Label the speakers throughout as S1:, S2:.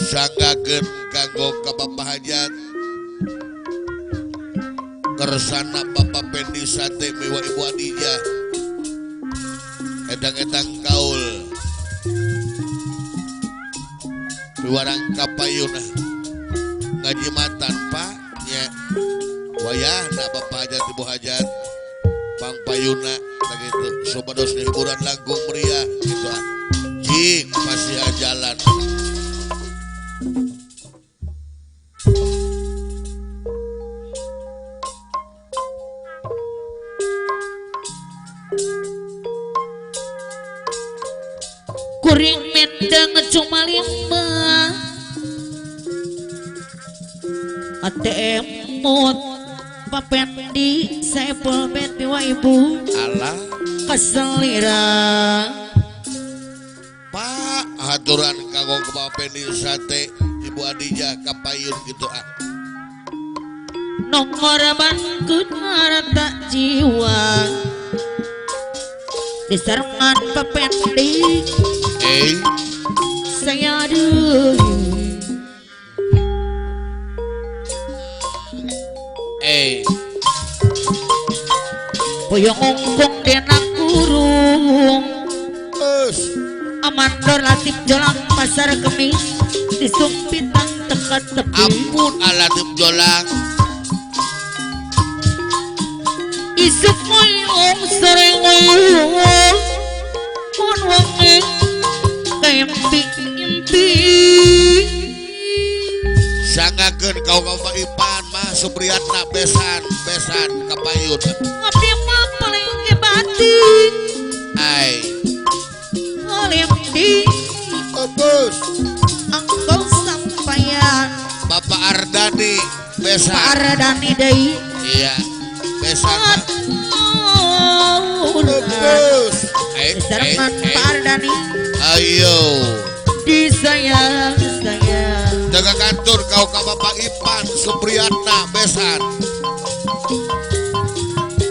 S1: Sanggakeun kanggo kababahajat kersana Bapak Pendi Sate miwa Ibu Adijah edang-edang kaul piwarang kapayuna ngajimatan Pak nya wayahna Bapak Hajat Ibu Hajat pangpayuna begitu sobados hiburan langkung meriah gitu jing masih jalan.
S2: Kuring mendang cuma 5 ATM mut Papendi Saipul Ben Biwa Ibu
S1: Allah
S2: keselira
S1: Pak haturan kanggo ke Bapak Pendi Sate Ibu Adijah kapayun gitu
S2: nomor bangkut harta jiwa disarangan Papendi saya aduh boyong ongkong denak kurung amandor Latif Jolang pasar Kemis disumpitan teka-teki
S1: ampun Latif Jolang
S2: isuk moyong sering moyong mon wongeng impi
S1: sanggakeun kau Ipan mah Supriyatna besan kapayun
S2: ngopi mah paling gebati oleh di
S1: bos
S2: engkau sampaian
S1: Bapak Ardani besan
S2: Pak Ardani deui
S1: iya besan
S2: bos sarangan Pak Ardani
S1: ayo
S2: disayang
S1: jaga kantor kau ke Bapak Ipan Supriyatna besan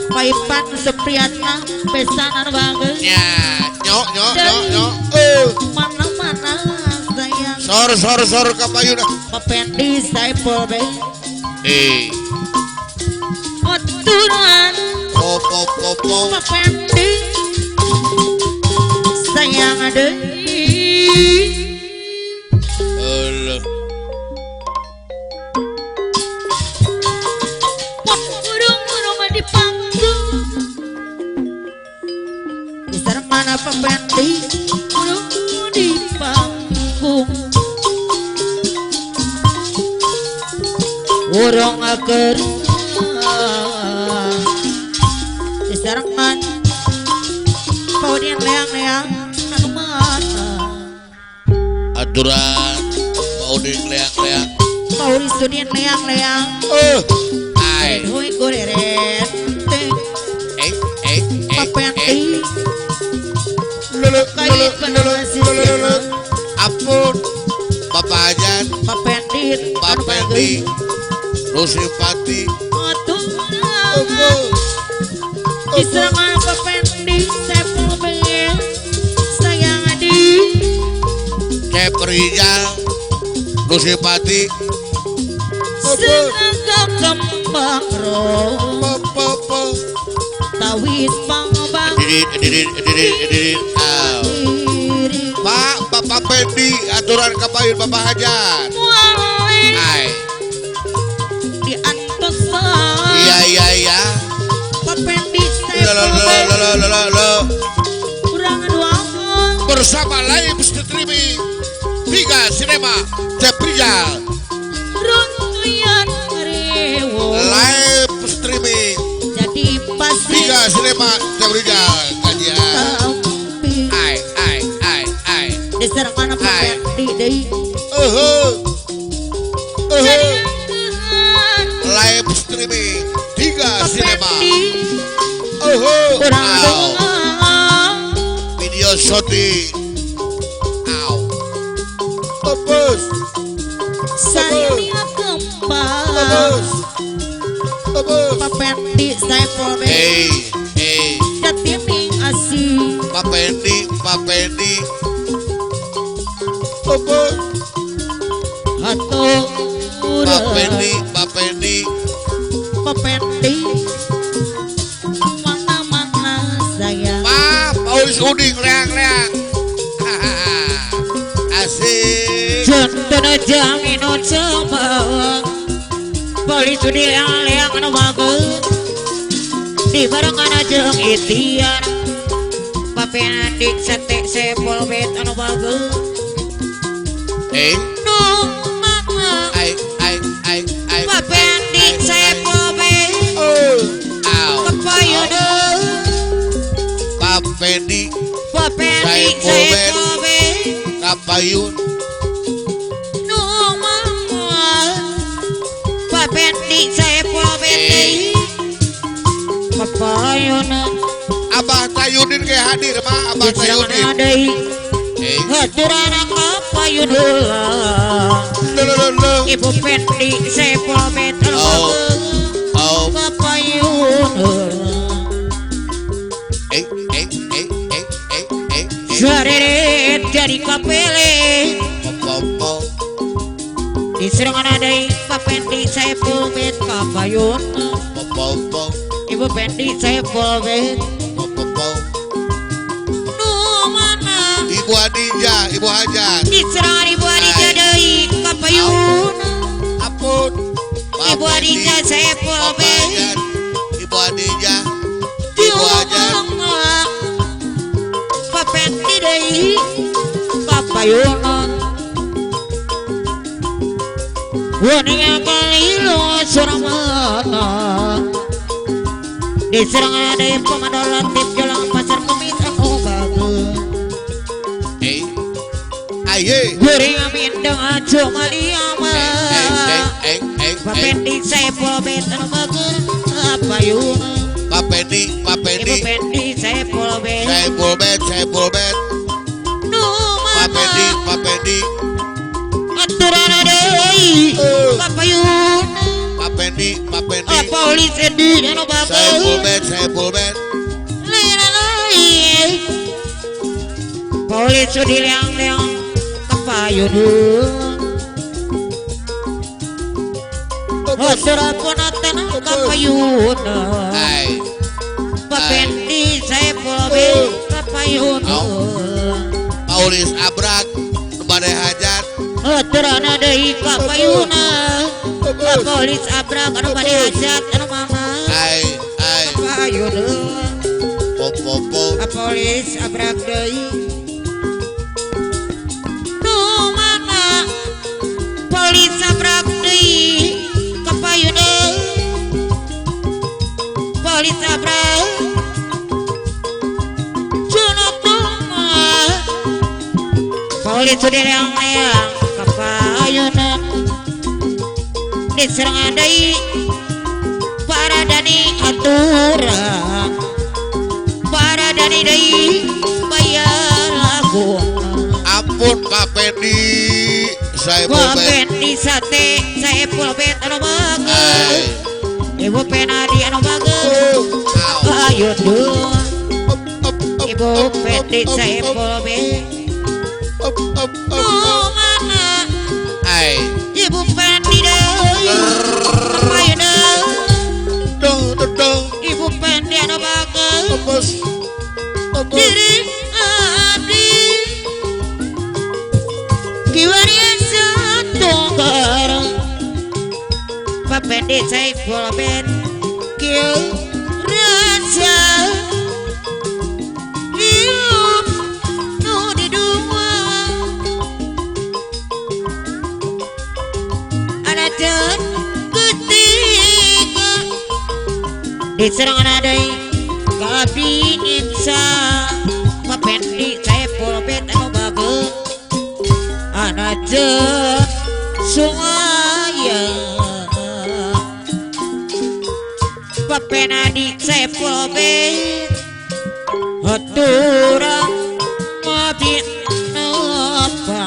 S2: Pak Ipan Supriyatna besanan bagus
S1: ya nyok
S2: mana sayang
S1: sor kapayun
S2: Papendi Saipul Ben oturan
S1: popo
S2: Papendi sayang deui
S1: Allah
S2: burung di panggung besar mana Papendi burung di panggung burung aker besar man paudian leang-leang anu mana
S1: aturan mau di leang-leang
S2: mau di studian leang-leang hui goreret Papendi kait penasi
S1: ampun Bapak Hajat Papendi Rusipati
S2: diserangan Papendi Saipul Ben sayang adi
S1: Rijal Rusipati
S2: senangga kembang rom tawis pangbang
S1: Pak Bapak Pendi aturan kapayun Bapak Hajat
S2: di antosa
S1: iya
S2: Papendi Saipul Ben kurang duangan
S1: bersama live streaming Tiga Sinema Ceprijal
S2: runtuyan rewo
S1: live streaming
S2: jadi pasti
S1: Tiga Sinema Ceprijal kajian
S2: diserangan Papendi deui
S1: live streaming Tiga Sinema video shooting
S2: saya kembang
S1: Bagus. Bagus.
S2: Papendi saya pobe jatiming asih
S1: Pak Pendi. Bagus.
S2: atau
S1: Pak Pendi.
S2: papendi mana saya
S1: Paulus Uding leang. Asik.
S2: contoh aja minum semua polis di leang anu bagus di barengan aja itian papendi sate sepol bet anu bagus no mama
S1: Ai.
S2: papendi sepol bet kapayudo
S1: Pak Pendi
S2: papendi sepol bet
S1: Kapayun.
S2: no mama papendi sepol bet kapayudo
S1: Abah Tayudin kayak hadir mah Abah Tayudin.
S2: adai haturan kapayudo ibu pendi sepol bet
S1: Oh.
S2: kapayudo Syaret dari kapele di serangan adai papendi sepol bet kapayun ibu pendi sepol bet nu mana
S1: Ibu Adija, Ibu Hajar.
S2: di serangan ibu Adija dai kapayun
S1: Ampun.
S2: ibu Adija sepol bet
S1: Ibu Adija. Ibu Hajar.
S2: papendi dai kapayun Waninya kalilo suramana diserang ada pemandolatip jalan pasar kemis aku bagus
S1: Aye.
S2: Guring amindang ajo maliama papendi sepol bet anu bagus apa yun
S1: Pak Pendi.
S2: ibu pendi sepol bet
S1: Saya pulbet.
S2: nu
S1: Pak
S2: mana
S1: Pendi.
S2: aturan ada apa yun
S1: Pak Pendi.
S2: polis di anu bagus
S1: Saya pulbet.
S2: Polis di leang kapayudu Surat punatan kapayudu
S1: Ay.
S2: papendi sepol bet kapayudu
S1: Paulis Abrak. Badai hajat.
S2: aturan ada kapayuna polis abrak anu bade hajat anu mama
S1: Ay.
S2: kapayudu
S1: Popo.
S2: polis abrak deui nu mana polis abrak deui kapayuna polis abrak junuk polis sudirang leang kapayuna diserang adai para dani aturan para dani dai bayar lagu
S1: Ampun Pak Pendi. Saya pulbet.
S2: papendi sate saya pulbet anu bagus
S1: Ay.
S2: ibu penadi anu bagus ayo tuh ibu pendi saya pulbet nu mana
S1: Ay.
S2: ibu pendi deui ayo
S1: Dong.
S2: ibu pendi anu bagus
S1: Bos.
S2: diri adi kiwaria satunggar papendi saya pulbet kieu rasa hidup nu di dua ada dan ketika diserang adai kabi insa papendi saya pulbet anu bagus anaje sungaya papenadi saya pulbet haturang mabit napakeun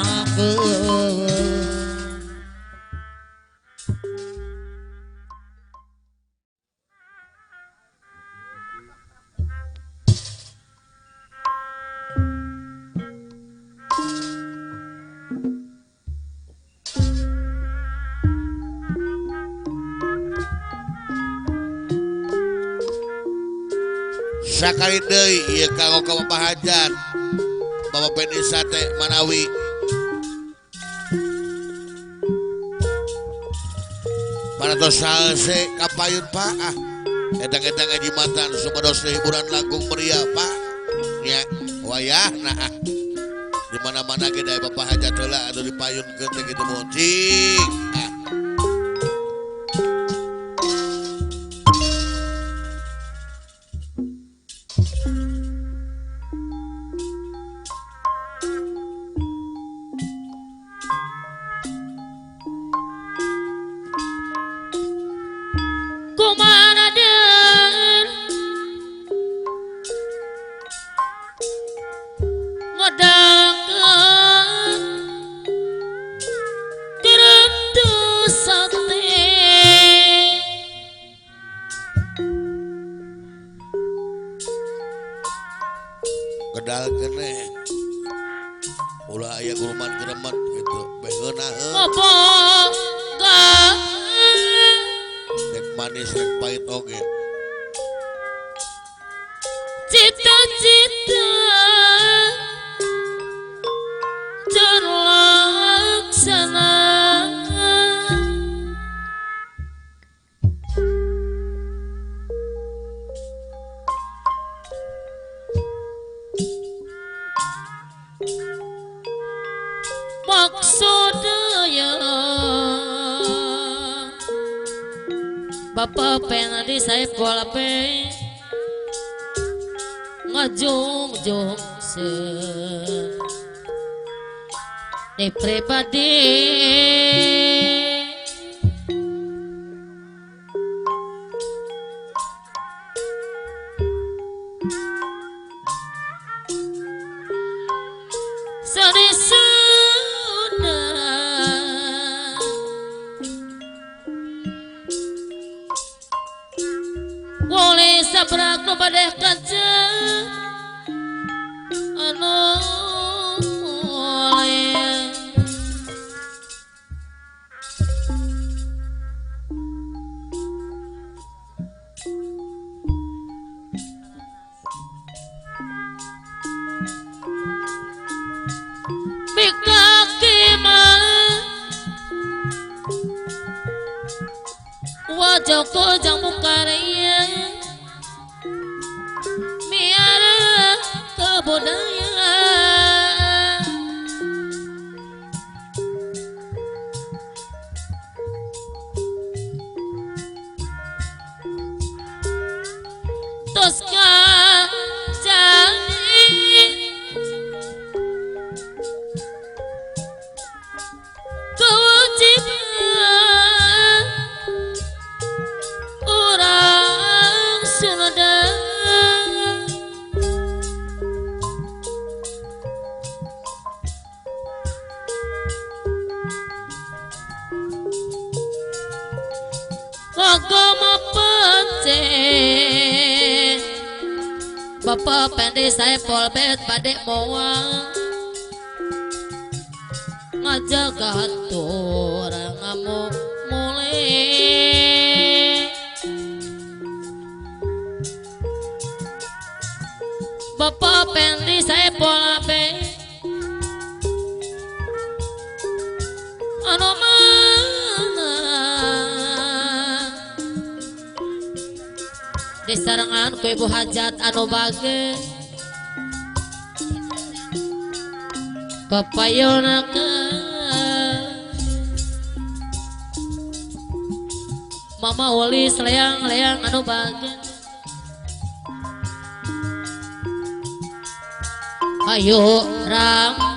S1: sakali deui ieu kanggo ka Bapak Hajat Bapak Pendi Sate Manawi Paratos salse kapayun Pak edang-edang ngajimatan supados hiburan langkung meriah Pak nya wayahna di mana-mana ge da Bapak Hajat heula atuh dipayunkeun teh kitu mucing gedal kene ulah aya guruman geremet gitu beheuna
S2: ngopo ka
S1: rek manis rek pahit oge
S2: cita-cita terlaksana maksudnya Bapak Pendi Saipul pe ngajung-jung se di pribadi boleh sabrak nu badeh kaca anu boleh bikaki mah wajah ko jang mukaraya miara kebudayaan toska jadi kewajiban orang Sunda agama penting Bapak Pendi Saipul bet badek moang ngajaga atur ngamu mulai Bapak Pendi Saipul bet anu di sarangan ku Ibu Hajat anu bage papayunakeun Mama Ulis leang-leang anu bage ayo ramah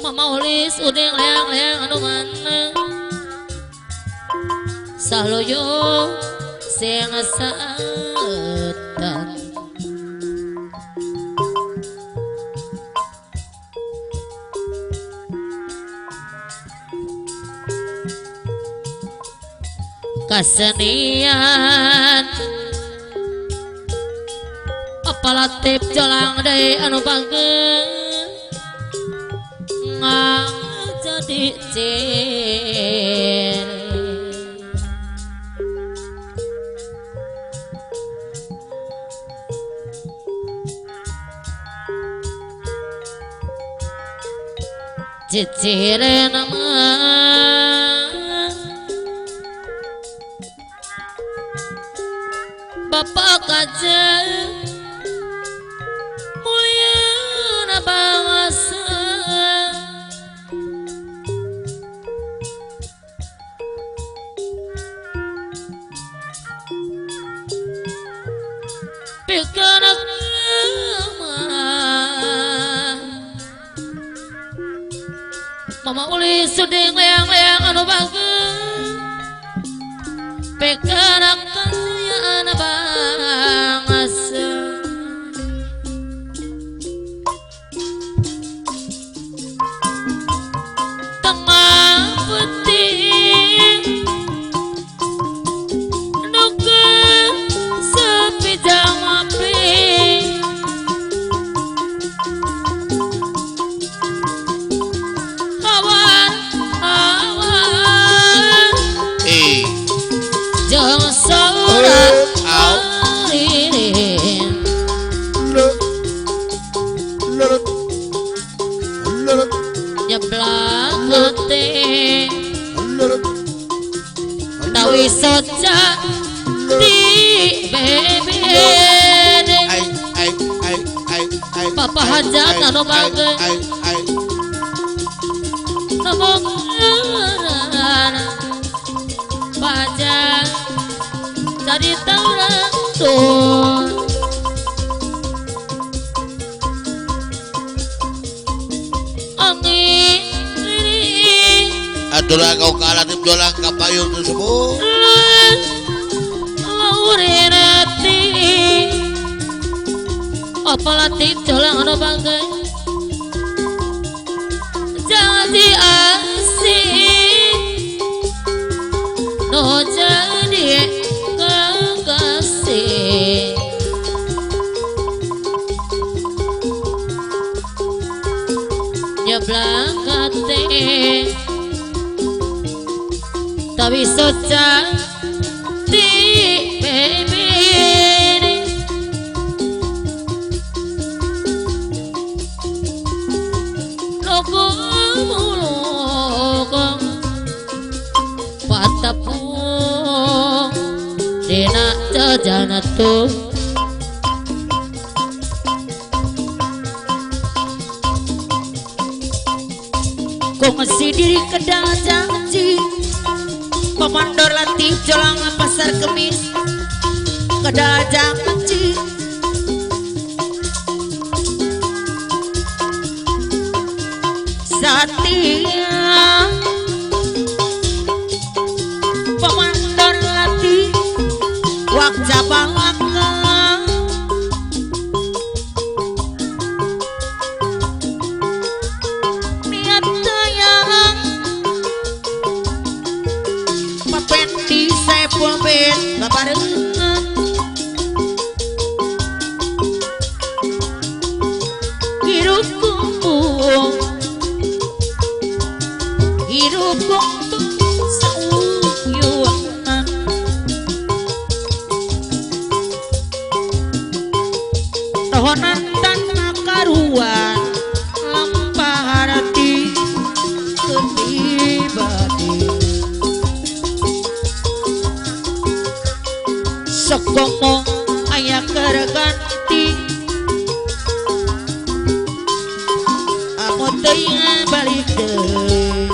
S2: Mama Ulis udeng leang-leang anu mana saloyo sing saetan kasenian apalatip jalang deui anu banggeun ngajadi ciri cicire nama Bapak kaja mulia na bangsa pikanak Mama uli suding leang-leang anu bagus pekarak kasihan bangsa tengah putih nuke sepi jamapi Jeng saurat alirin nyeblak hati tawi soca di bebek papa hajat anu bagai namokan baca dari taurang tuh angin
S1: atulah kau kalah tim dolang kapayun tersebut
S2: laurinati apalagi dolang anu bagai jadi asing no jadi kekasih nyeblak hati tapi soca di bebek loko mulukong patapung dina jajana tuh kok ngasih diri ke dalam janji pemandor latih jolang pasar kemis ke dalam janji Satya pemandor latih wak jabangaka niat sayang papendi sepul bet babarengan hirup kumpul hirup kumpul sauyuan tohonan dan makaruan lampah hati ketibadi sekomo ayah kerganti amo teuing balik deui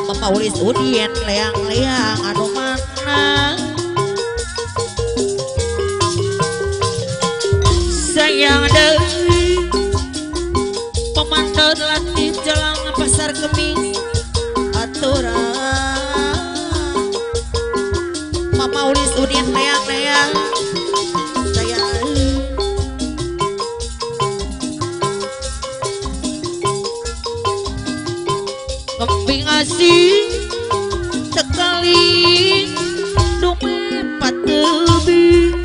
S2: mamaulis udien leang-leang anu mana sayang deui pemantau latih jalan pasar kemis aturan mamaulis udien leang-leang sayang kambing asih sekali dumi patebi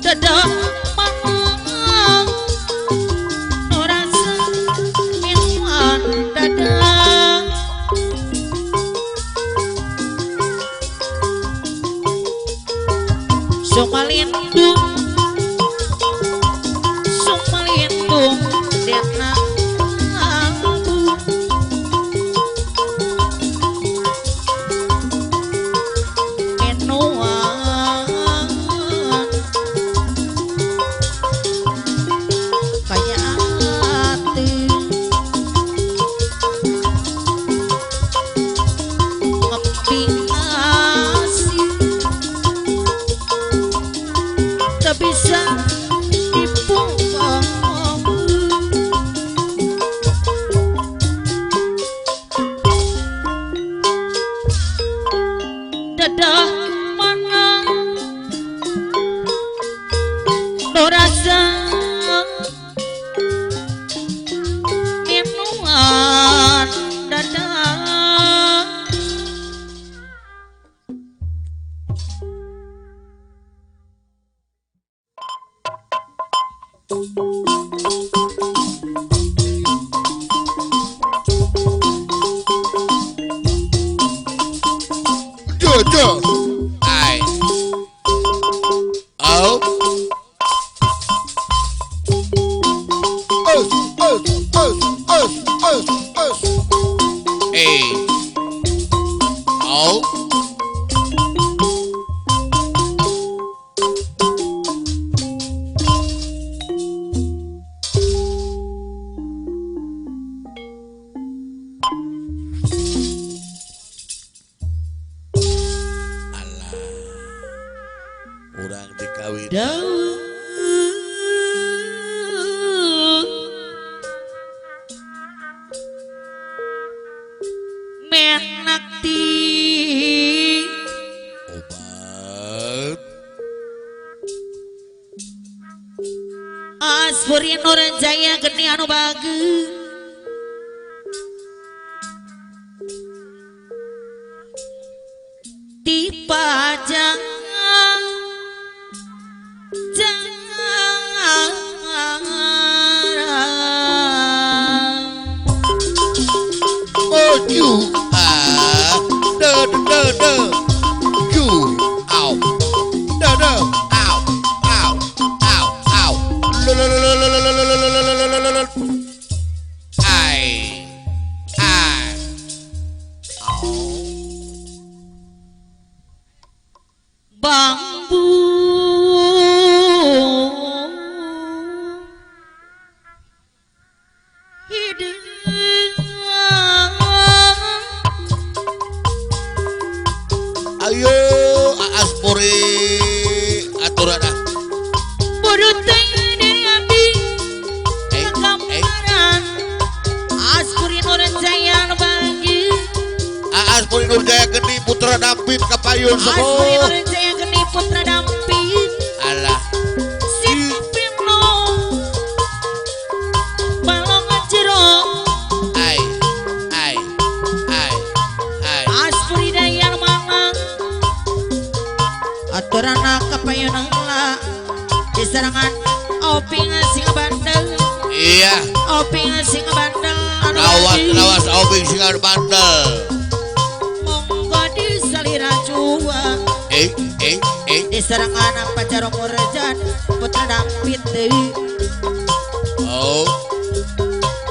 S2: dadah mamang norasa minuan dadah Sumalindung Sumalindung Dena bisa dipungkong dadah mana no rasa minuman dadah
S1: Jojo, ai, oh, oh, urang dikawin
S2: menakti
S1: obat
S2: Aspuri Nurjaya geni anu bagus dipajang
S1: you you ow ow ow ow ow ai
S2: bambu hidup
S1: ayo Aspuri aturan
S2: bodoh teh adi kekamparan Aspuri Nurjaya bagi
S1: Aspuri Nurjaya geni putra dampit kapayun
S2: Aspuri
S1: semua
S2: Nurjaya geni putra dampit
S1: alah
S2: si Pino balong jero
S1: ai
S2: Aspuri Dayang Mama aturana kapayunan la diserangan oping sing bandel
S1: iya
S2: oping sing bandel
S1: lawas obing singar bandel
S2: monggo disalira jua diserangan pacar murjan putra dampit deui
S1: oh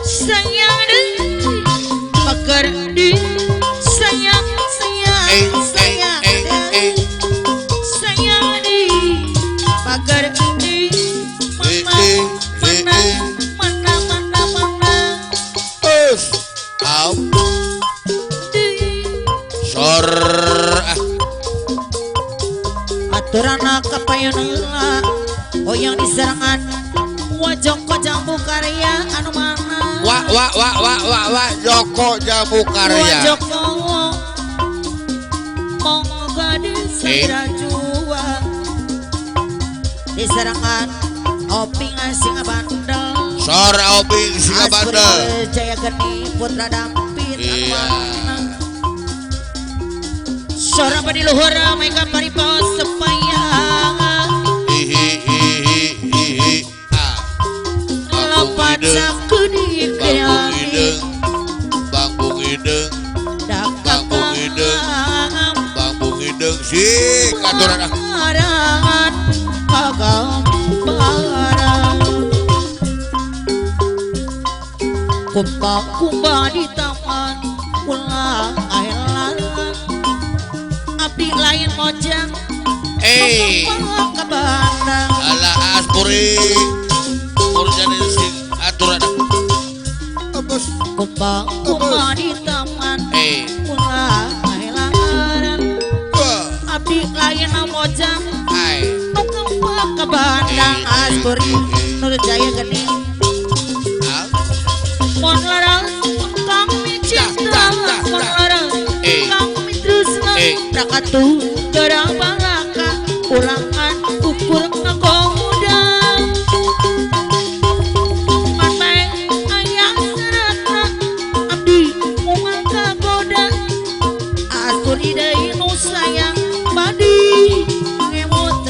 S2: sayang deui pagar deui sayang pagar deui mana
S1: au sor
S2: aturana kapayuneula oyang diserangan wajoko jambu karya anu mana
S1: wa Joko Jambu Karya
S2: wajoko monggo disalira jua diserangan oping sing bandel
S1: sor obing singa bandel
S2: Jaya geni putra dampit
S1: iya
S2: sora badi luhur mega paripos sepayang
S1: hihi
S2: lopat sakudi
S1: Bang Bung Ideng si katuran
S2: Arangan kumba di taman ulah ahelan abdi lain mojang ke bandang
S1: ala aspuri urjani sing aturan
S2: kumba di taman ulah ahelan abdi lain mojang ke bandang aspuri nur jaya geni mon larang kami cinta mon larang kami tresna rakatu darah balaka ulangan ukur ngagodang mateng ayang serana abdi moal kagoda asuri deui nu sayang badi ngemot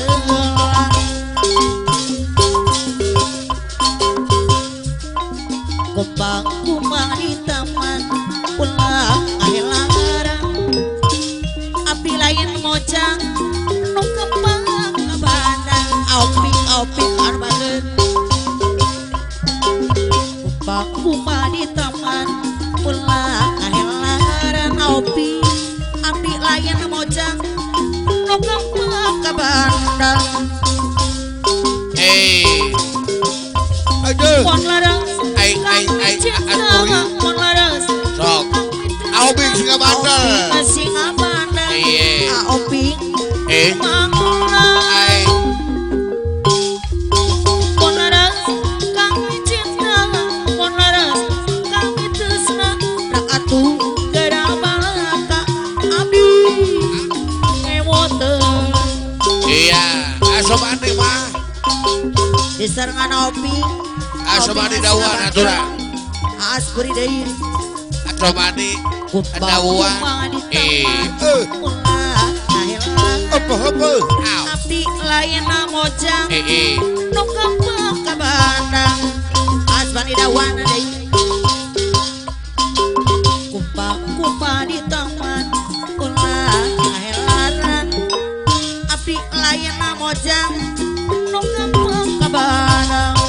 S2: kumbang di taman ulah ahelarang abdi lain mojang nu kembang ke bandang opi arbageun kumbang di taman ulah ahelarang opi abdi lain mojang nu kembang ke bandang mon larang mon larang
S1: sok aobing singa bandel
S2: singa bandel aobing mangula mon larang kami cinta mon larang kami tresna rakatu gara balaka abdi ngemot
S1: iya asobani mah
S2: disarengan opi
S1: asobani dawan aturan
S2: aspuri deui
S1: asobani dawan
S2: abdi lain mojang nu kembang ke bandang aspani dawan deui kumpang di taman ulah ahelaran abdi lain mojang nu kembang ke bandang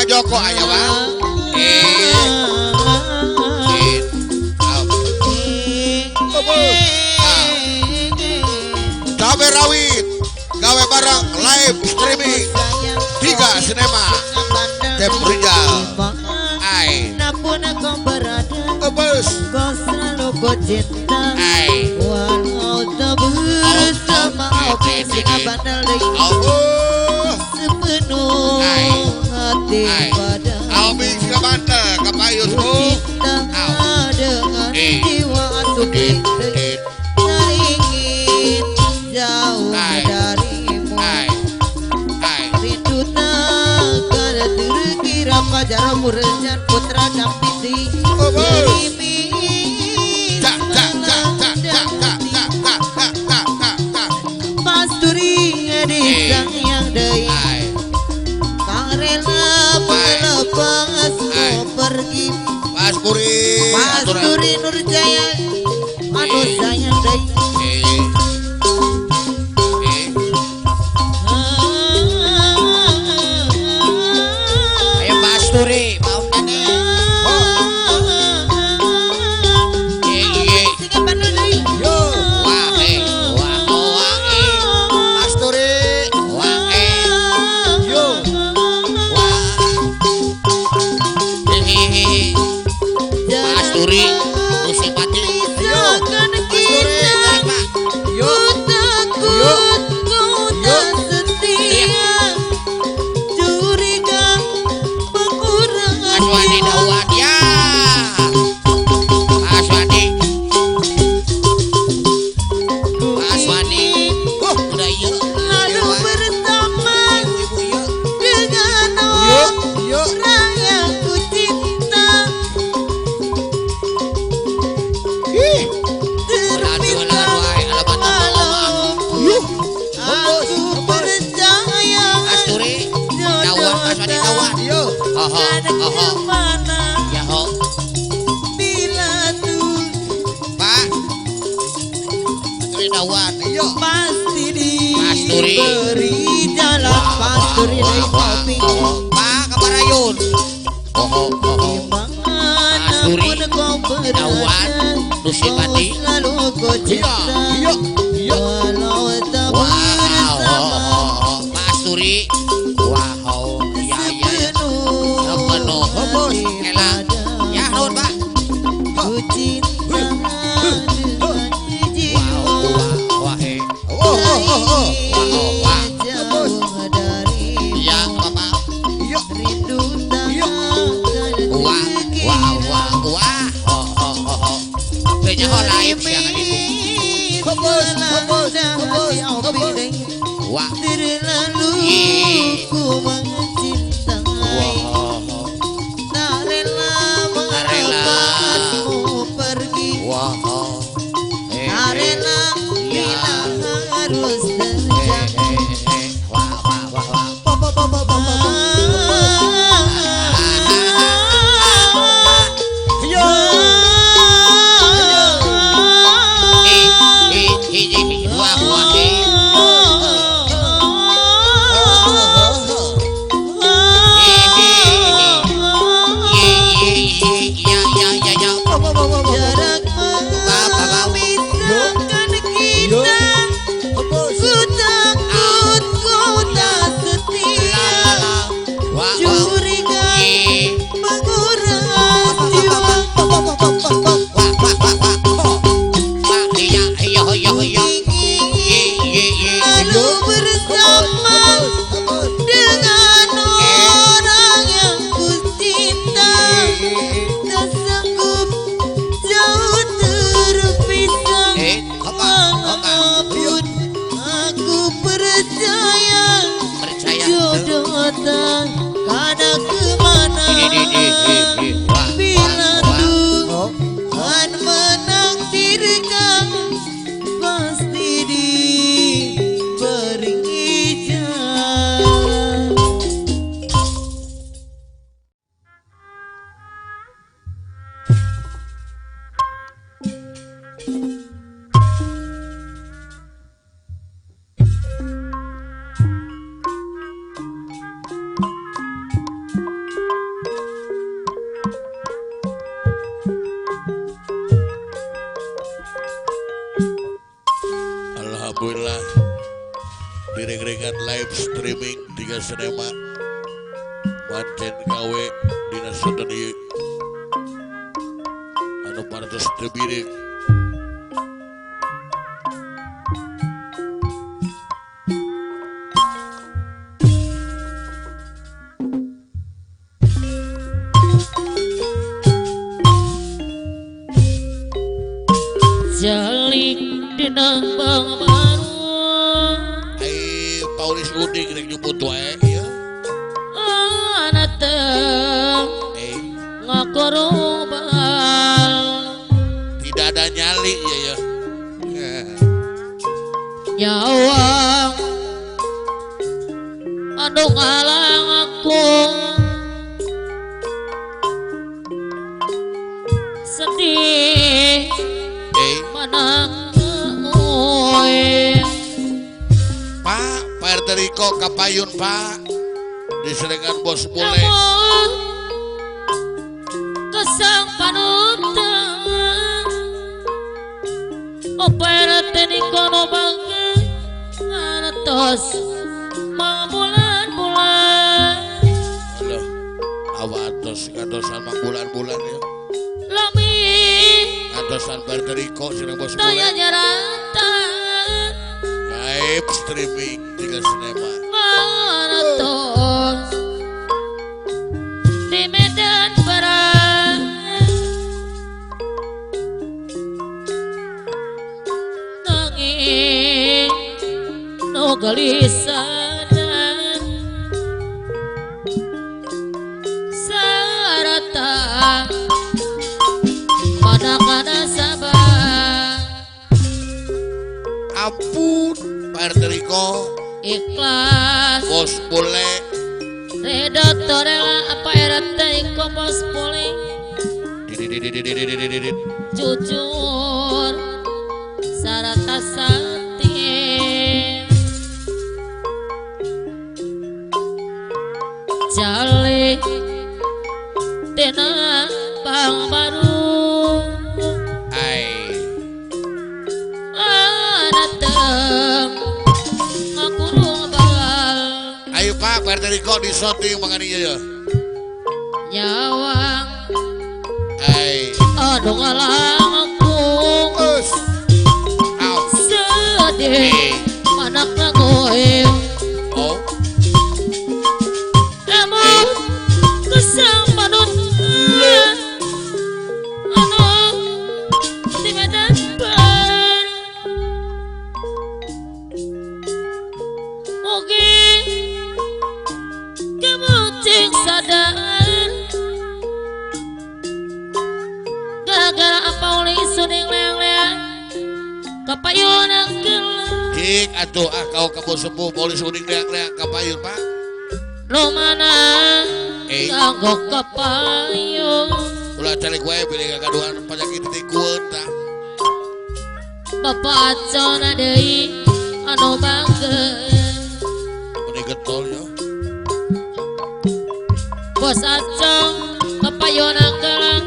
S1: Joko aya bang cabe rawit gawe barang live streaming 3 sinema Tep Rizal
S2: napun kau berada kau selalu kau cinta walau tak bersama opi singa bandel sepenuh hati pada
S1: aobing singa bandel kapayun
S2: cinta dengan jiwa suci ingin jauh darimu rindu takkan terkira fajar murjan putra dampiti pasturi edisang yang deui kang rela melepas pergi pasturi nur jaya anu sayang deui
S1: ayo pasturi mau nene
S2: singa bandel deui
S1: pasturi nu simpati
S2: Asturi Dawan Nusikati Asturi wow ya penuh elah ya naon Pak wah ku mencintai tak rela mengapasmu pergi tak rela bila harus terjadi
S1: Alhamdulillah diring-ringan live streaming tiga sinema mancen gawe dinas sedeni anu partos tebirik
S2: jalik dinang bang
S1: Paulis udik rek nyebut wae ya.
S2: Anateng ngakorobal
S1: Tidak ada nyali ya.
S2: nyawang anu ngalang aku sedih manang
S1: Pak RT Riko kapayun Pak diserengan bos bule
S2: kesang panutan Opa RT Riko no bangga anatos mang bulan-bulan
S1: Aduh awatos kadosan mang bulan-bulan ya
S2: lami
S1: kadosan Pak RT Riko sereng bos bule
S2: daya nyarata
S1: live streaming tiga sinema
S2: maraton di Medan Barat nanging no galisanan sarata mana-mana sabar
S1: ampun Pak RT Riko
S2: ikhlas
S1: bos bule
S2: Reda Torela apa RT Riko bos bule
S1: didididididididididid
S2: jujur sarata satir jalik dina bang baru
S1: Ai
S2: dateng ngakurung bal
S1: ayo Pak Pak RT Riko di shooting makanya ya
S2: nyawang
S1: Ai
S2: aduh ngalang aku
S1: out
S2: sedih anak nagoe
S1: oh
S2: emang kesang panut anu di medan bar mugi kemucing sadar gara-gara apa oleh suning leang-leang kapayun ang gelang
S1: Cik atuh kau kamu sepuh polis uning leak-leak kapayun Pak
S2: lo mana kanggo kapayun
S1: ulah calik wae pilih kagaduhan penyakit tikueun tah
S2: bapak acona deui anu banggeun
S1: meni getol yo
S2: bos acong kapayun ang gelang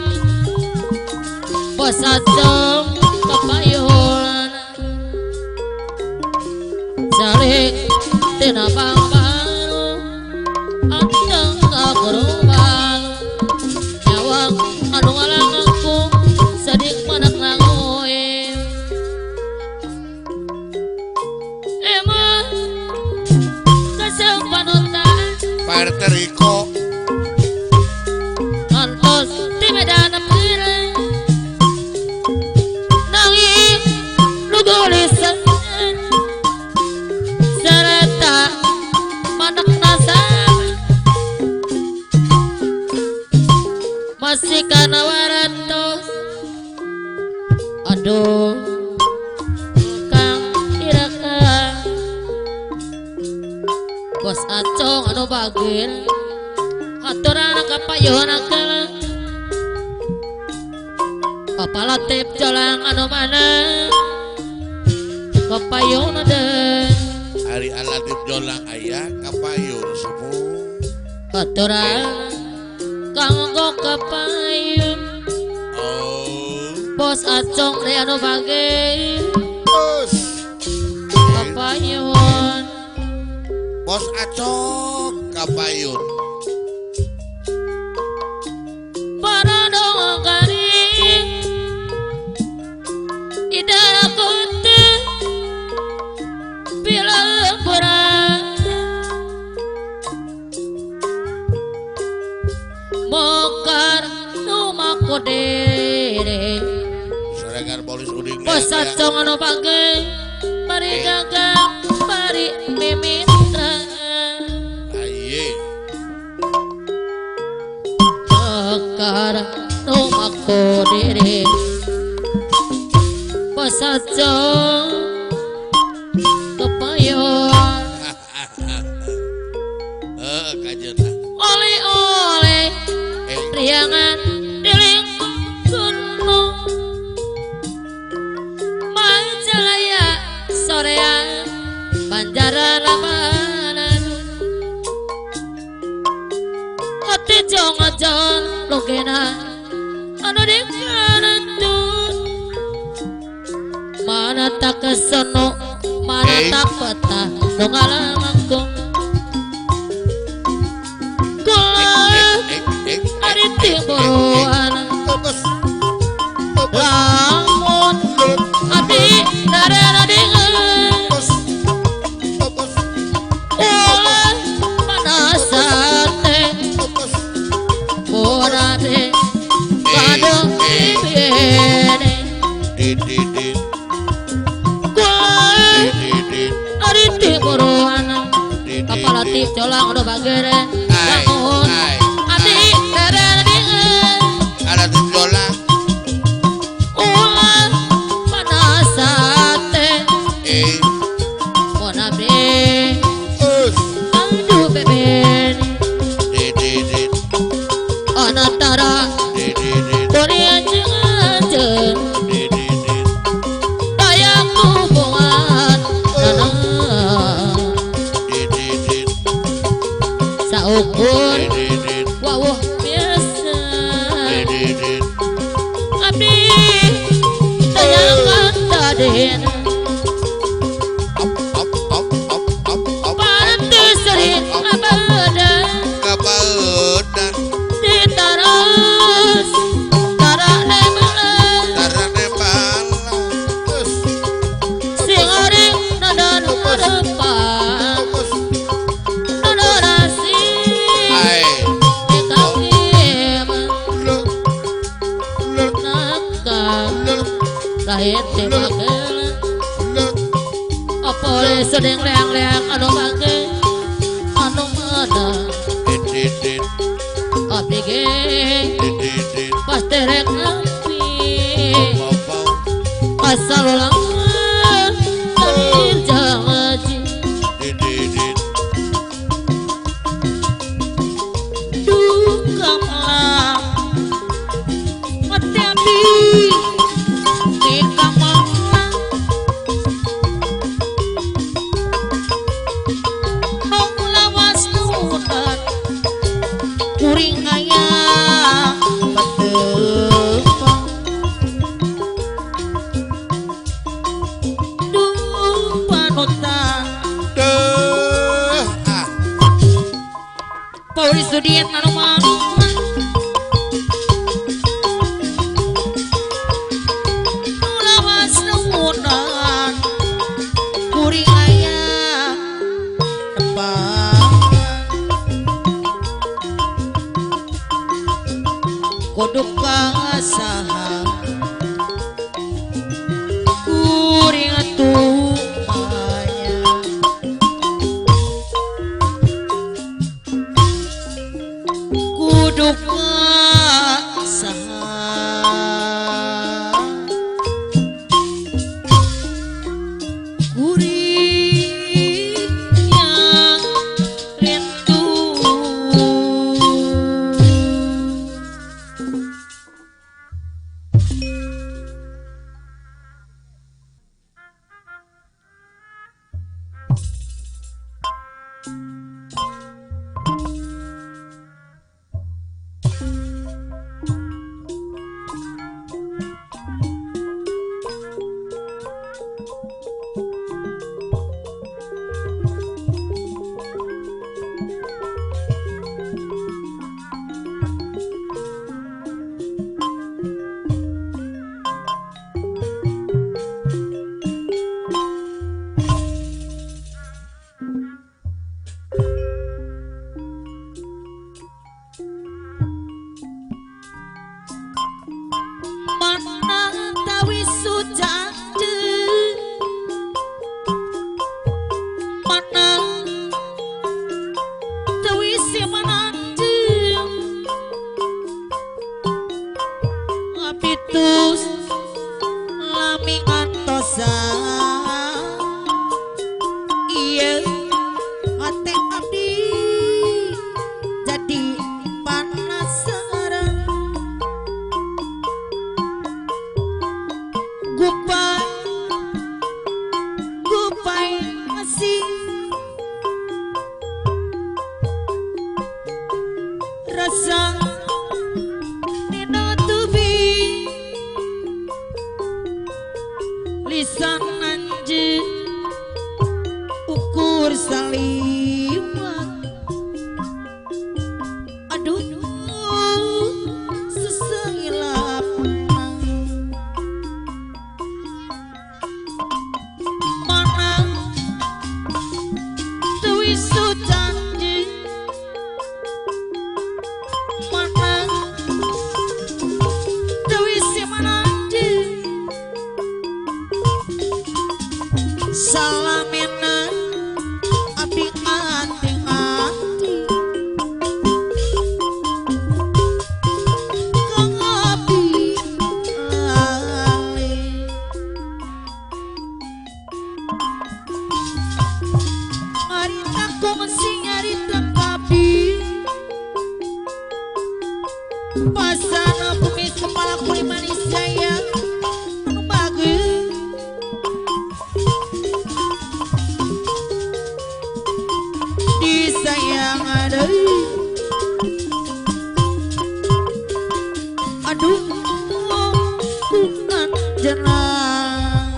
S2: bos acong kapayun salik tina bangbaru anteng kagerubal nyawang anu ngalang aku sadik manak langoe emang kasang panutan
S1: Pak RT Riko
S2: ngantos di medan pirang nanging lugulisan serta manak nasab masih kana warantos aduh kang iraka bos acong anu bagil aturan kapayun akalang papalatip jalan anu mana kapayun ada
S1: hari alatif jolang ayah kapayun sepuh
S2: aturan kanggo kapayun
S1: oh
S2: bos acong re anu bagil kapayun
S1: bos acok kapayun
S2: para dong garing idara kote bila berat mokar rumah kodere
S1: serangan polis uning
S2: bos acong anu bagel mari gagang mari mimitra
S1: aye
S2: mokar rumah kodere bos acong kapayun
S1: kajen
S2: oleh-oleh riangan diling gunung Majalaya sorean Banjaran Lamanan hati jong-jong lugena anu dikanan tun mana tak kesono mana tak petah dongalang aku ari timburuan lamun adi darana dengan ulah panasate borade kado ibene
S1: dididid
S2: ari timburuan kapalati colang udah bagere lamun adi darana dengan
S1: alatif jolang
S2: ulah panasate monabe aduh beben
S1: dididid
S2: anantara
S1: dididid
S2: Korea jangan
S1: dididid
S2: bayang hubungan tanah
S1: dididid
S2: saukur
S1: dididid
S2: wawuh biasa Raden Pantu sering abadan
S1: Kabadan
S2: ditaras tarane malah
S1: Tarane malam
S2: sing oreng nadan ngadepang nadarasi
S1: Ai
S2: dikagem
S1: Lur
S2: nakal
S1: Lur
S2: kahete magel
S1: Lur
S2: apa le sedeng leang-leang anu mangke anu meunang
S1: Didit
S2: abdi ge
S1: Didit
S2: pas terek nepi
S1: Bapau
S2: asal ulang dari jangaji
S1: Didit
S2: duka malam mati abdi di kamar nong lawas nudan kuring aya patepang duh panutan
S1: Deh
S2: Pauli Sudian anu mana lawas nudan kuring aya tepangan kudu kasaha kuring atuh maya kudu kasaha kuring yang rindu mana tawi sujade mana tawi simanade apitus lami antosa iya ate abdi jadi panasaran Goodbye, goodbye, masih rasa nina tubi lisan anje ukur salimat aduh sesengilap mana dewi sujanji mana dewi simananji salamena abdi ati-ati kang abdi lali Marita kongsi nyarita kabi pasana kumis kepala kuli manis jaya anu bagus disayang ada aduh bukan jenang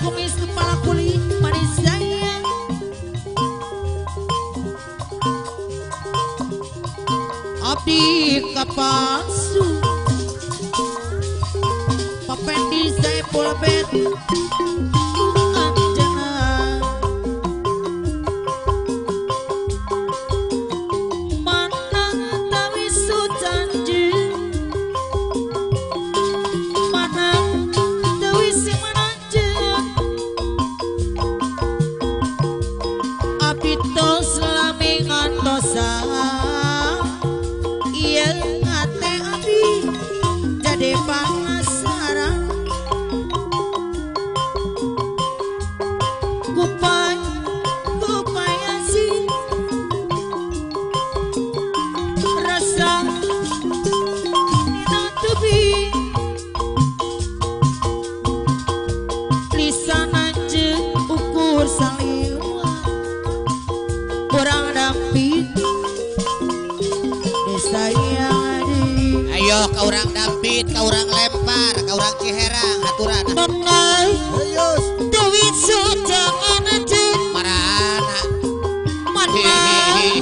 S2: kumis kepala kulit manis sayang. Abdi kapaksu papendi saya pola bet anjana manang tawi sujanji manang tawi si mananja abdi tos lami ngantosa ngate abdi jadi pangasaran kupaya sih rasa nina tubi lisan aja ukur saliwa kurang dampit sayang
S3: ayo ka urang dampit ka urang lempar ka urang ciherang aturan
S2: menai dewi sujangan aja
S3: marana
S2: menai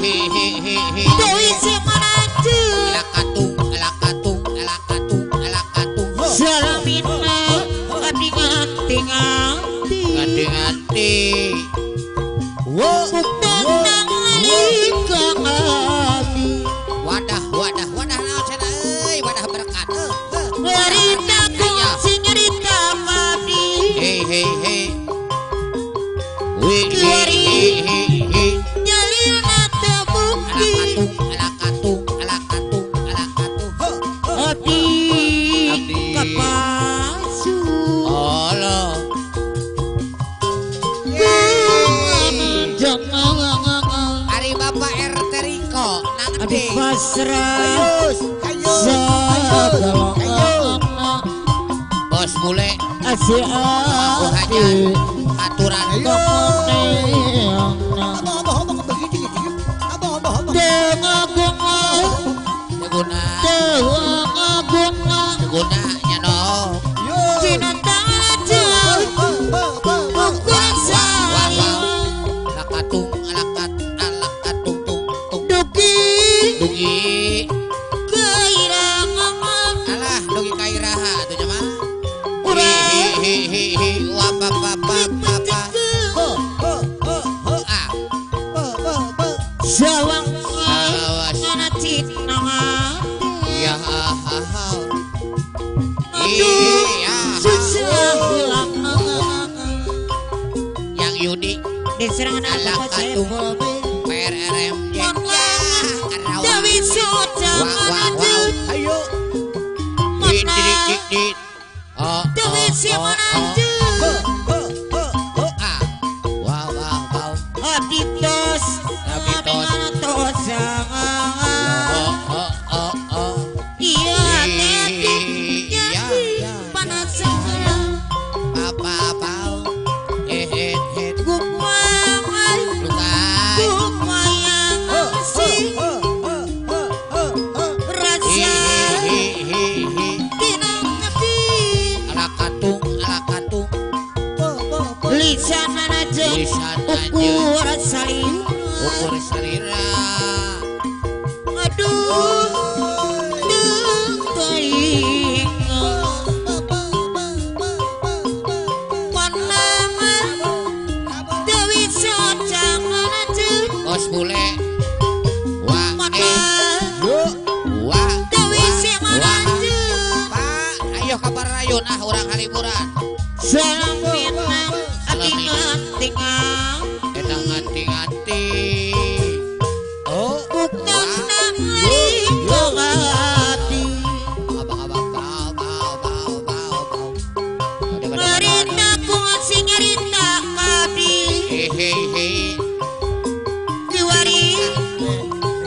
S2: dewi si manaja
S3: alakatung alakatung alakatung alakatung
S2: salamina abdi nganti-nganti
S3: ganti-ganti
S2: tenang kang abdi
S3: wadah wadah wadah naon cenah euy wadah berkat
S2: Cerita kunci cerita abdi
S3: hei hei hei wih
S2: jalina terbukti
S3: alakatung alakatung alakatung alakatung
S2: abdi
S3: Abdi.
S2: kapasu
S3: Allah Ari Bapak RT Riko nang
S2: abdi
S3: endi
S2: pasrah sagalana
S3: bos bule
S2: asih
S3: aku
S2: abdi
S3: hajar aturan
S2: Teguna
S3: teguna teguna nyanok alakatung alakatung tung tung dugi alah dugi kairaha tuh nya mah hihihi wah papa papa ah ya yang Yudi
S2: diserangan apa saya
S3: PRRMJ
S2: Dewi sujangan
S3: ayo dit oh
S2: Dewi si manaja
S3: wow wow wow
S2: abdi tos
S3: Abdi tos.
S2: iya hati-hati
S3: iya iya
S2: panas sekarang
S3: apa apa head
S2: kumayan
S3: lukai
S2: kumayan sih rasa tinang ngerti
S3: alakatung
S2: lisan aja
S3: Lisan aja.
S2: ukur saling
S3: ukur selera
S2: aduh teuing pandangan Dewi sujangan aja
S3: bos bule wah
S2: mana
S3: wah
S2: Dewi si manaja
S3: Pak ayo kabar rayun urang haliburan
S2: salam minang abdi nganti-nganti
S3: edang nganti-nganti oh
S2: bukan nangli kongati
S3: abang-abang bau
S2: Ngerita ku ngasih nyerita abdi
S3: hehehe
S2: diwari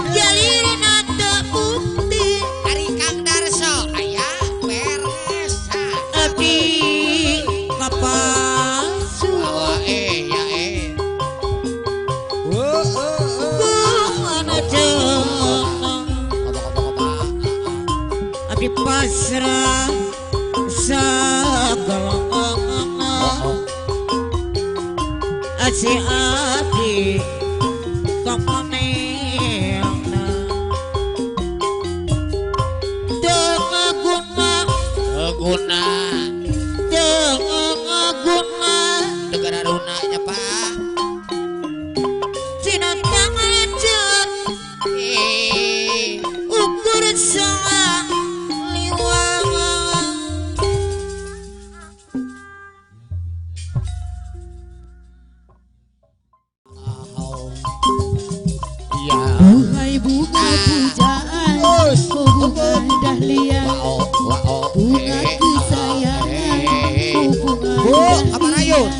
S2: jalirina terbukti
S3: Ari Kang Darso aya beres
S2: abdi kapasu
S3: bawa ya
S2: kumana jenang abdi pasrah sagalana si abdi komenena
S3: Guna
S2: guna
S3: negara runanya Pak.
S2: Cina tangan ukur sang liwang
S3: Iya.
S2: Buhay bunga pujaan bunga dahlia bunga kesayangan bunga
S3: Kamarayun.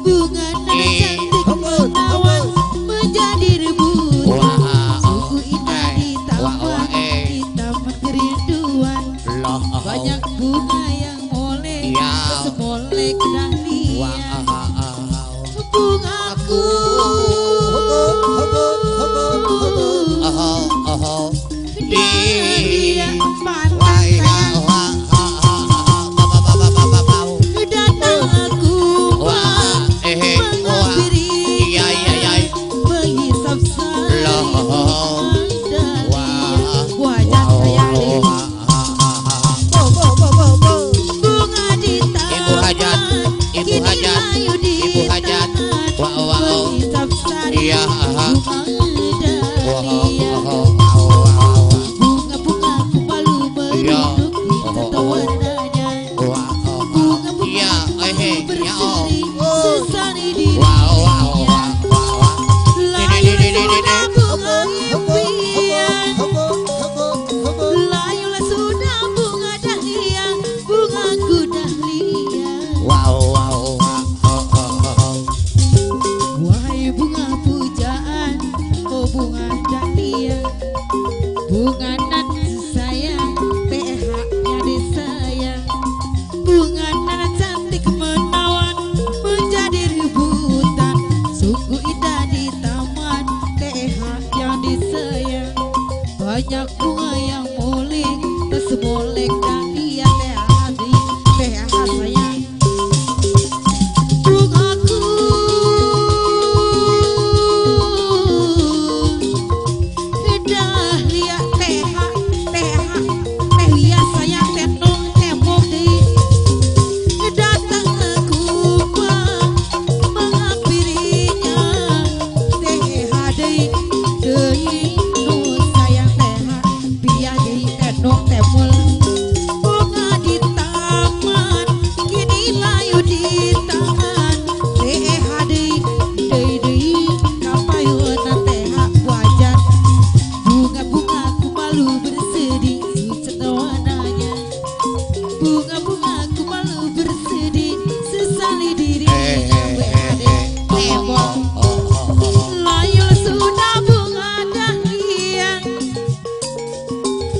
S2: bunga nan cantik menawan menjadi rebutan suku indah di taman kerinduan banyak bunga yang molek semolek dahlia bungaku dahlia pantai datang aku menghampiri menghisap saya wajah saya bunga di taman kini layu di taman menghisap saya bunga-bunga malu merunduk di tatawananya bunga-bunga berseri sesani dirinya layulah sudah bunga impian layulah sudah bunga dahlia bungaku dahlia wahai bunga pujaan oh bunga dahlia bunga nan sayang PH-nya disayang bunga nan cantik menawan menjadi rebutan sungguh indah di taman PH yang disayang banyak bunga yang molek tak semolek dahlia PH sayang bungaku dahlia dahlia sayang tenung tembok di datang aku menghampirinya dei nu sayang biar di tenung tembok bunga di taman kini layu di tangan dei kapayun wajan bunga-bunga ku malu bersedih suci warnanya bunga-bunga ku malu bersedih sesali dirinya berada tembok layul sudah bunga dahlia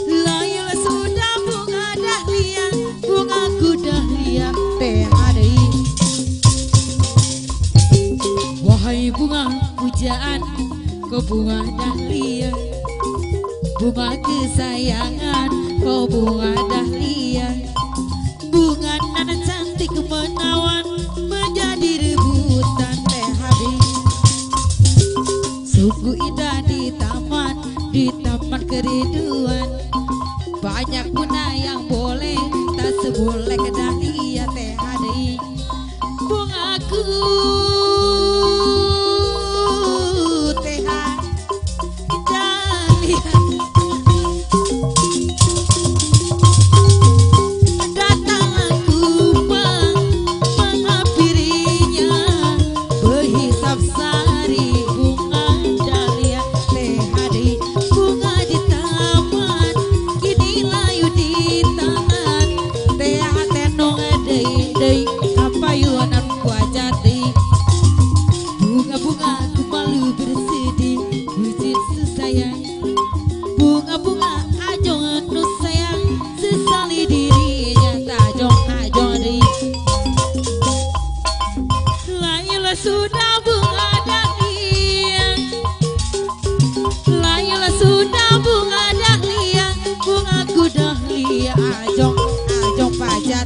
S2: layul sudah bunga dahlia bungaku dahlia PHD wahai bunga pujaan kau bunga dahlia bunga kesayangan kau bunga dahlia bunga nan cantik menawan menjadi rebutan PHD sungguh indah di taman kerinduan banyak bunga yang boleh tak seboleh ke dahlia PHD bungaku datang aku menghampirinya berhisap sari bunga dahlia PHD bunga di taman kini layu di tangan PH tenung dei kapayunan wajah dei bunga-bunga ku malu bersedih wujud sesayang bunga-bunga ajong nu sayang sesali dirinya tajong dei layulah sudah bunga dahlia layulah sudah bunga dahlia bungaku dahlia ajong pajat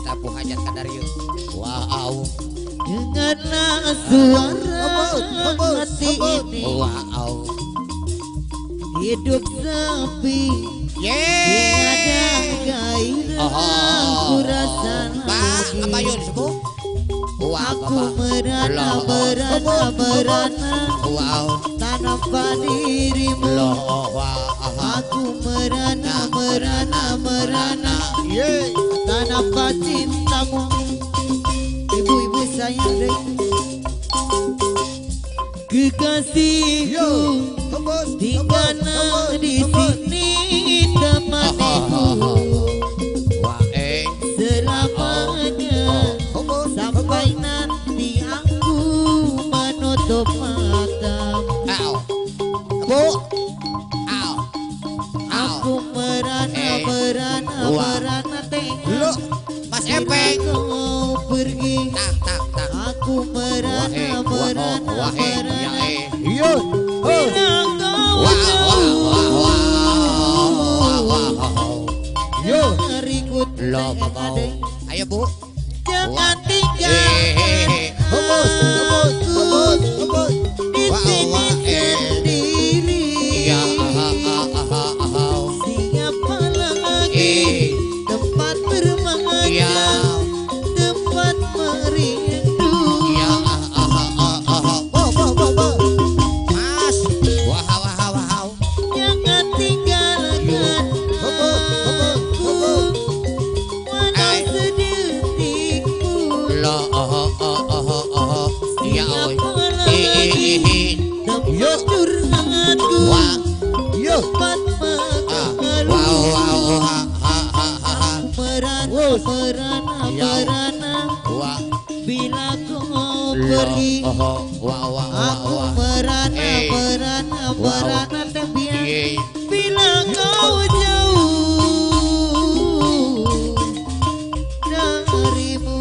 S3: tabuh hajat kadarieu. Wow.
S2: Dengarlah suara hati ini.
S3: Wow.
S2: Hidup sepi, tiada gairah aku rasa
S3: Pak,
S2: lagi.
S3: apa yun sepuh?
S2: Aku merana
S3: Wow.
S2: tanpa dirimu. Aku merana tanpa cintamu. Ibu-ibu sayang deh, kekasihku tinggallah di sini temaniku selamanya sampai nanti aku menutup mata. Aku merana tengok
S3: Mas Epeng.
S2: kau pergi.
S3: Tak.
S2: Aku merana
S3: Iya.
S2: bila kau jauh dariku tengah.
S3: Ayo Bu.
S2: Jangan tinggalkan aku di sini sendiri. Siapa lagi tempat berbahagia, tempat merindu.
S3: Mas. Wow.
S2: Jangan tinggalkan aku walau sedetik pun. Siapa lagi tempat curhatku, tempat mengeluh. Merana bila kau pergi. Aku merana tapi bila kau jauh darimu.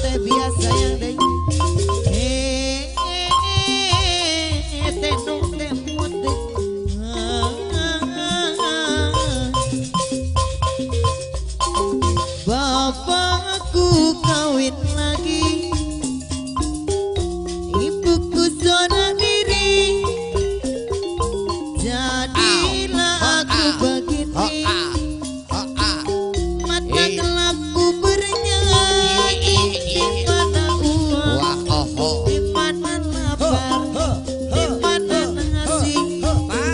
S2: Teh biasa yang deh. Tenung temut deh. Bapakku kawin lagi, ibuku seorang diri. Jadilah aku begini, mata gelapku bernyanyi. Di mana uang, di mana lapar, di mana nasi,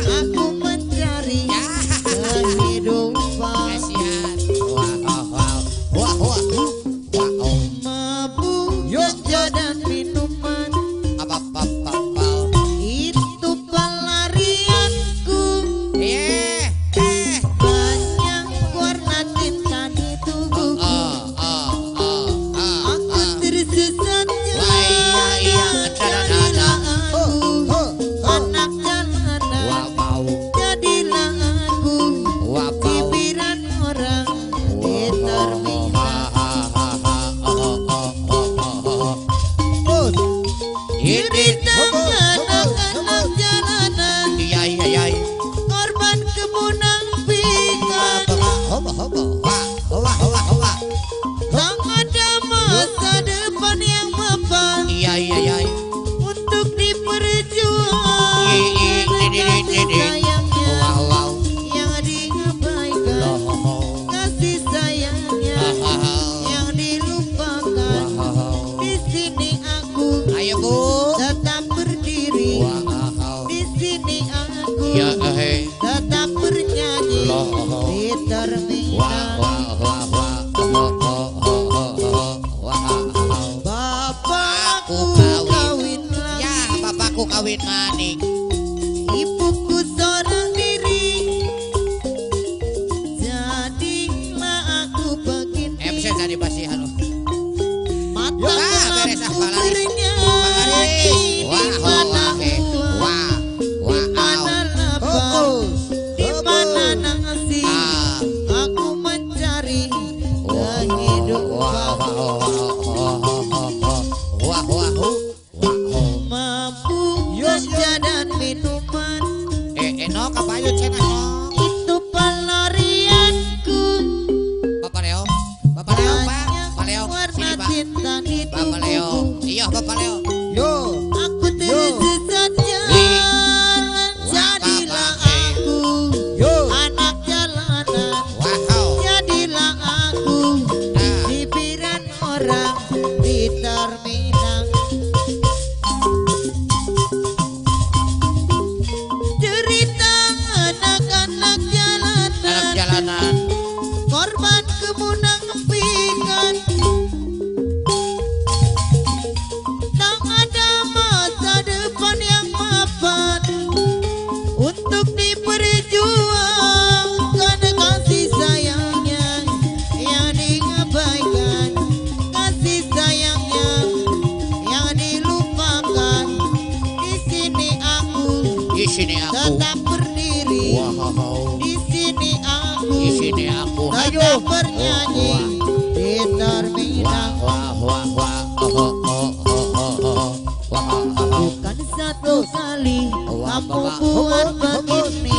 S2: aku mencari kehidupan. Mabuk dan minuman itu pelarianku. Banyak warna cinta di tubuhku. Aku tersesat jadilah aku anak jalanan. Jadilah aku cibiran orang di terminal. Di tangan anak-anak jalanan, korban kemunafikan. Tak ada masa depan yang mapan untuk diperjuangkan. Kasih sayangnya yang diabaikan, kasih sayangnya yang dilupakan. Di sini aku
S3: Ayo Bu.
S2: tetap berdiri. Di sini aku tetap bernyanyi di terminal. Bapakku kawin lagi,
S3: Ya, bapakku kawin maning.
S2: ibuku seorang diri. Jadilah aku begini,
S3: Bisa jadi basihan loh.
S2: mata
S3: beres
S2: gelapku
S3: Pak Laris.
S2: bernyanyi. Di mana uang, di mana lapar, di mana nasi, aku mencari kehidupan.
S3: korban kemunafikakan. Tak ada masa depan yang mapan untuk diperjuangkan. Kasih sayangnya yang diabaikan, kasih sayangnya yang dilupakan. Di sini aku tetap berdiri. Di sini aku tetap bernyanyi di terminal. Bukan satu kali kamu buat begini,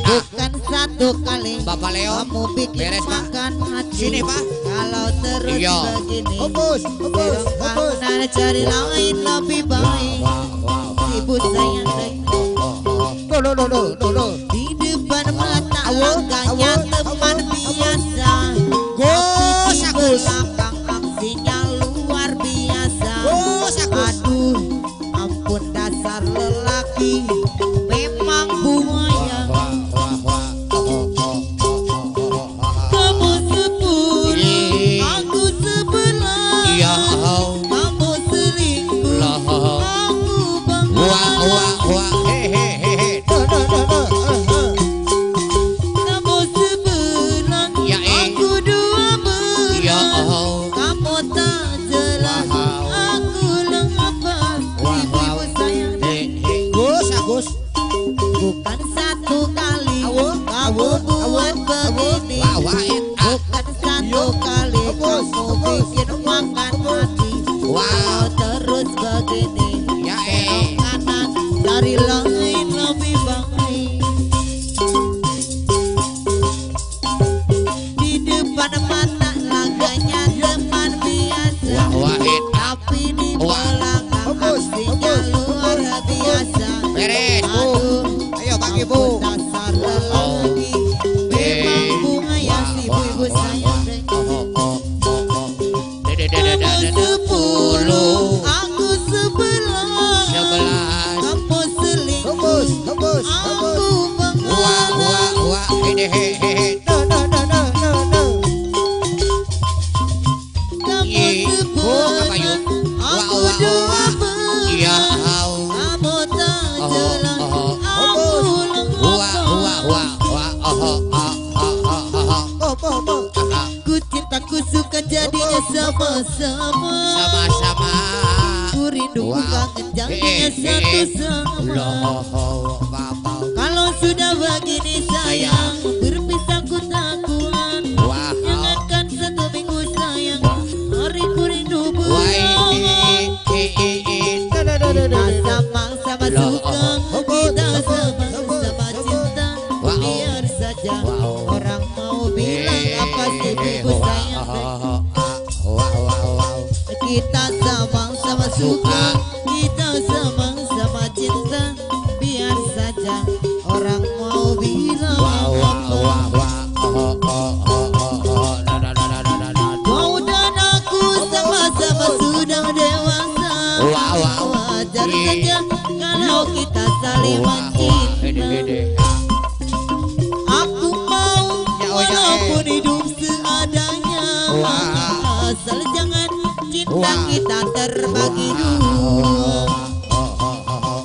S3: bukan satu kali
S4: Bapak Leo,
S3: kamu bikin
S4: beres, Pak.
S3: makan hati.
S4: Sini, Pak.
S3: Kalau terus
S4: Iya.
S3: begini, karena cari lain lebih baik. Ibu sayang di depan mata langkahnya teman biasa, tapi di belakang aksinya luar biasa. Aduh, ampun dasar lelaki memang buaya. Kamu 10, aku 11. Kamu selingkuh, aku bangga. Kamu 11,
S4: Ya,
S3: aku 12.
S4: Ya,
S3: Kamu tak jelas, aku lepas. Ibu sayang, bukan satu kali kamu buat begini, bukan satu kali kamu bikin makan hati. Kalau terus begini,
S4: Ya,
S3: belok kanan dari lain lebih baik. Di depan mata langkahnya teman biasa, tapi di belakang aksinya luar biasa.
S4: Beres, Bu.
S3: Aduh,
S4: Ayo, bagi, Bu.
S3: ampun dasar lelaki memang buaya. Si ibu sayang deh. Kamu 10, aku 11. Kamu selingkuh, aku bangga. Kamu 11, aku 12.
S4: Ya,
S3: Kamu tak jelas, aku lepas. Ku cinta, ku suka jadinya sama-sama.
S4: Sama-sama.
S3: Ku rindu, ku kangen jadinya satu sama. Kalau sudah begini sayang, berpisah ku tak kuat. Jangankan satu minggu sayang, hari ku rindu berat. Kita sama-sama suka, kita sama-sama cinta. Biar saja orang mau bilang apa sih ibu sayang. Kita sama-sama suka, kita sama-sama cinta. Biar saja orang mau bilang apa. Kau dan aku sama-sama sudah dewasa. Wajar saja kalau kita saling mencinta. Aku mau walaupun hidup seadanya, asal jangan cinta kita terbagi dua.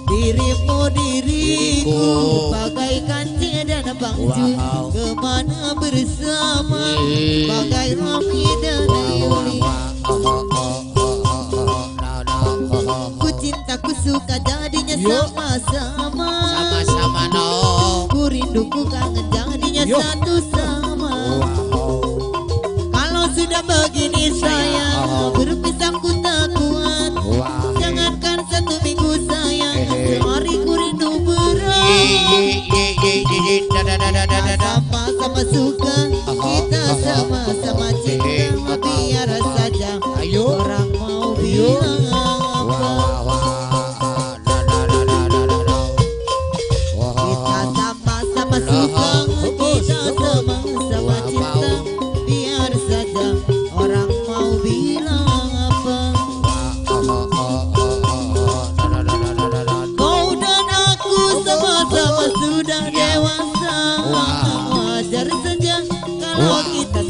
S3: Dirimu diriku bagaikan Cia dan Bang Ju, kemana bersama bagai Romi dan Yuli. Ku cinta, ku suka jadinya sama-sama.
S4: Sama-sama, no.
S3: Ku rindu, ku kangen jadinya satu sama. Kalau sudah begini sayang, berpisah ku tak kuat. Jangankan satu minggu sayang, sehari ku rindu berat. Sama-sama suka, kita sama-sama cinta. Biar saja orang mau bilang apa. Kita sama-sama suka, kita sama-sama cinta. Biar saja orang mau bilang apa. Kau dan aku sama-sama sudah dewasa. Wajar saja kalau kita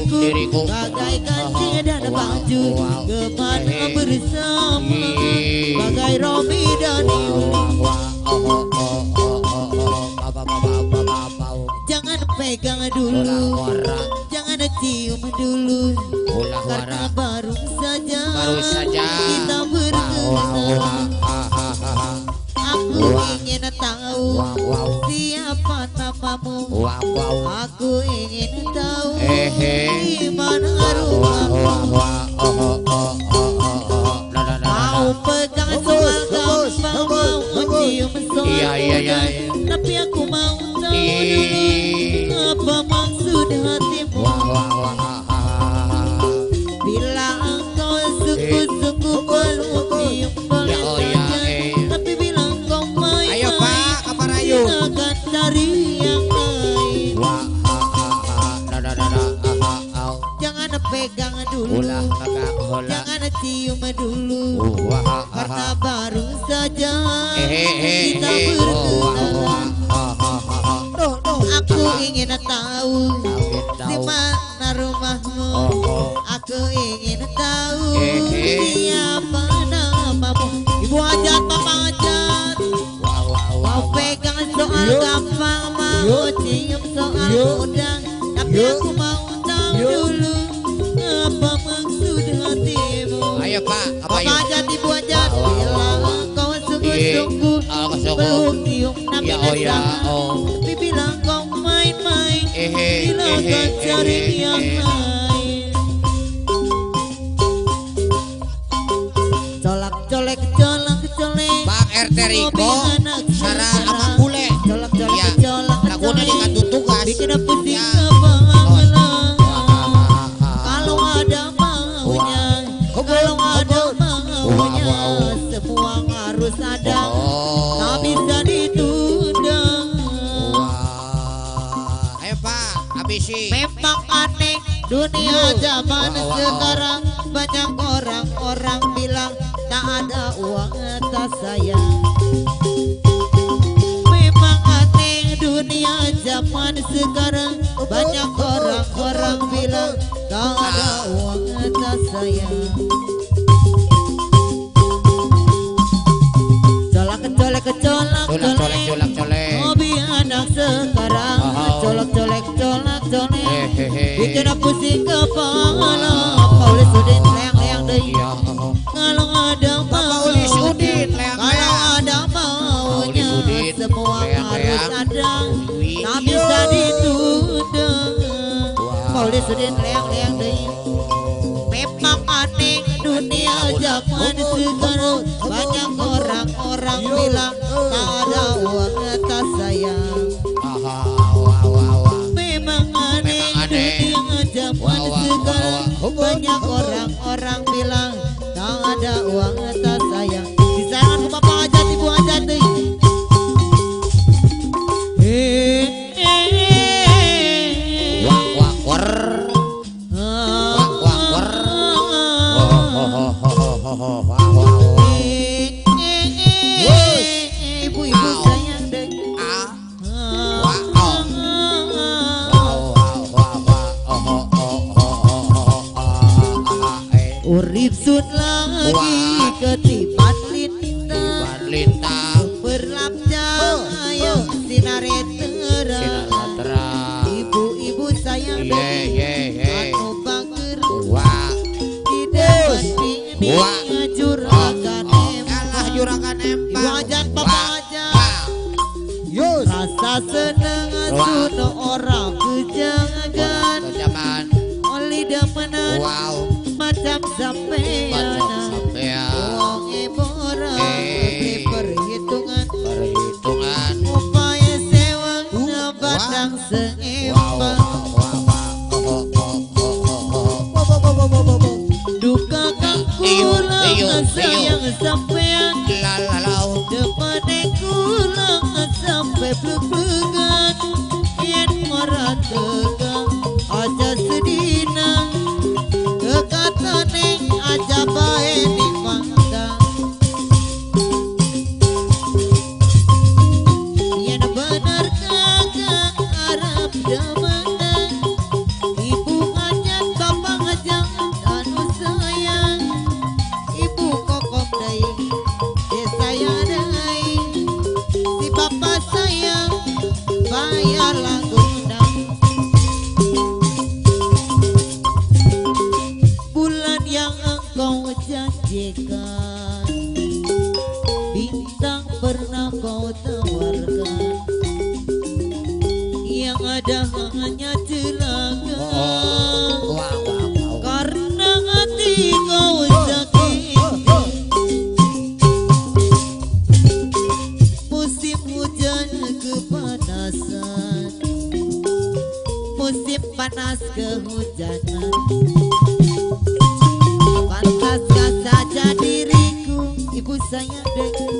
S3: diriku bagaikan dan baju kemana bersama bagai Romi dan Yuli. Jangan pegang dulu, jangan cium dulu, karena baru saja kita berkenalan. Aku ingin tahu siapa namamu. Aku ingin tahu di mana rumahmu. Mau pegang soal gampang, mau mencium soal mudah, tapi aku mau tahu dulu apa maksud hatimu. Bila engkau sungguh-sungguh belum cium boleh, tapi bila engkau main-main akan cari yang lain. Jangan pegang dulu, jangan cium dulu, karena baru saja kita berkenalan. Aku ingin tahu di mana rumahmu. Aku ingin tahu siapa namamu. Ibu hajat, bapak hajat, mau pegang soal gampang, mau cium soal mudah, tapi aku mau tahu dulu apa maksud hatimu.
S4: Ayo Pak, apa
S3: Bapak
S4: yuk?
S3: hajat, ibu hajat, bila kau sungguh-sungguh belum cium nabi tapi bila kau main-main bila kau cari yang lain. Colak-colek, colak-colek,
S4: Bang RT Riko, Sarah Abang Bule.
S3: colak-colek, colak,
S4: Lagunya dikandung tugas.
S3: bikin pusing kepala. Kalau ada maunya, kalau ada maunya, semua harus ada, tak bisa ditunda.
S4: Ayo Pak, habisi.
S3: Memang aneh dunia zaman sekarang, banyak orang-orang bilang tak ada uang atas saya. Memang aneh dunia zaman sekarang, banyak orang-orang bilang tak ada uang atas saya. Colak-colek, colak-colek, hobi anak sekarang, colak-colek, colak-colek, bikin pusing kepala. Paulis Udin leang-leang deh. Kalau ada maunya, kalau ada maunya, semua harus ada, tak bisa ditunda. Paulis Udin leang-leang deh. Memang aneh dunia zaman sekarang, banyak orang-orang bilang tak ada uang atas saya. Memang aneh dunia zaman sekarang, banyak orang-orang bilang tak ada uang atas saya. Disayangkan ke bapak hajat, ibu hajat deh. Ibu-ibu sayang deh. Urip sun lagi ketiban lintang, berlap cahaya sinar terang. Ibu-ibu sayang deh, anu bager di depan ini juragan ibu hajat, bapak hajat. Rasa senang suno orang kejangan, oli demenan macam sampean. Wong ibu orang beri perhitungan, upaya sewa batang seimbang. Duka kang kulang sayang sampean, depan kulang sampai plug-plugan. Yen morat tegang aja sedina, kekatane aja baik. jangan. Pantaskah saja diriku, ibu saya dek